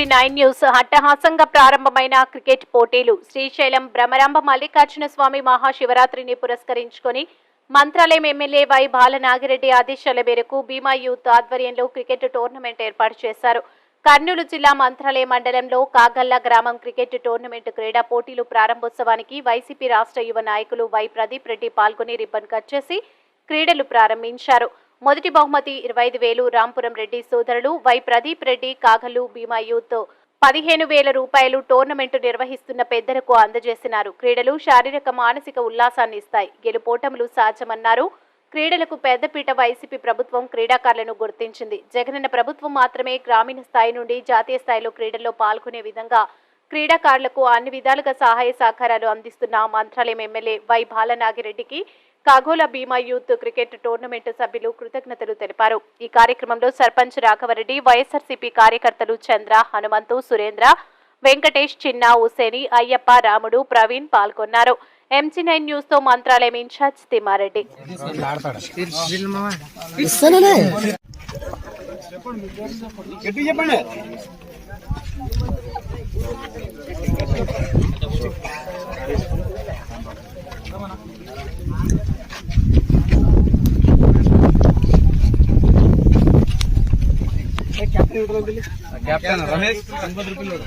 MG9 news అట్టహాసంగా ప్రారంభమైన cricket పోటీలు శ్రీశైలం భ్రమరాంబ మల్లికార్జున స్వామి మహాశివరాత్రిని పురస్కరించుకొని మంత్రాలయం ఎమ్మెల్యే వై బాలనాగిరెడ్డి ఆదేశాల మేరకు భీమా యూత్ ఆధ్వర్యంలో క్రికెట్ టోర్నమెంట్ ఏర్పాటు చేశారు. కర్నూలు జిల్లా మంత్రాలయం మండలంలో కాగల్లా గ్రామం క్రికెట్ టోర్నమెంట్ క్రీడా పోటీలు ప్రారంభోత్సవానికి వైసీపీ రాష్ట్ర యువ నాయకులు వై ప్రదీప్ రెడ్డి పాల్గొని రిబ్బన్ కట్ చేసి క్రీడలు ప్రారంభించారు. మొదటి బహుమతి 25,000 రాంపురం రెడ్డి సోదరులు వై ప్రదీప్ రెడ్డి కాగలు భీమా యూత్ 15,000 రూపాయలు టోర్నమెంటు నిర్వహిస్తున్న పెద్దలకు అందజేసినారు. క్రీడలు శారీరక మానసిక ఉల్లాసాన్ని ఇస్తాయి. గెలుపోటములు సహజమన్నారు. క్రీడలకు పెద్దపీట వైసీపీ ప్రభుత్వం క్రీడాకారులను గుర్తించింది. జగనన్న ప్రభుత్వం మాత్రమే గ్రామీణ స్థాయి నుండి జాతీయ స్థాయిలో క్రీడల్లో పాల్గొనే విధంగా క్రీడాకారులకు అన్ని విధాలుగా సహాయ సహకారాలు అందిస్తున్న మంత్రాలయం ఎమ్మెల్యే వై బాలనాగిరెడ్డికి కాగోల భీమా యూత్ క్రికెట్ టోర్నమెంట్ సభ్యులు కృతజ్ఞతలు తెలిపారు. ఈ కార్యక్రమంలో సర్పంచ్ రాఘవరెడ్డి, వైఎస్ఆర్సీపీ కార్యకర్తలు చంద్ర, హనుమంతు, సురేంద్ర, వెంకటేష్, చిన్న, హుసేని, అయ్యప్ప, రాముడు, ప్రవీణ్ పాల్గొన్నారు. MG9 న్యూస్ తో మంత్రాలయం ఇన్ఛార్జ్ తిమ్మారెడ్డి. कैप्टन रमेश 50 रुपये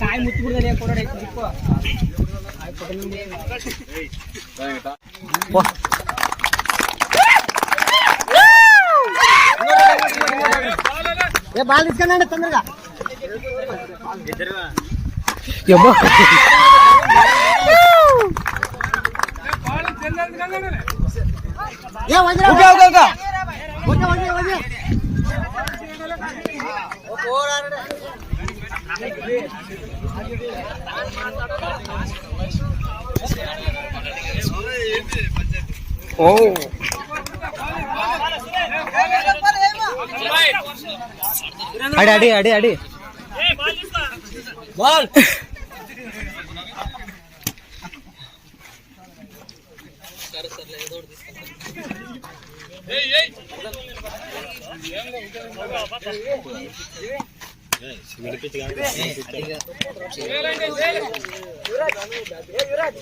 काय मुत्तुपुडले कोरडे ఎక్కువ ఏ బాల్ తీసుకున్నాండి తొందరగా యబ్బా ఏ వజరా ఓకే ఓ అడి బాల్ యువరాజ్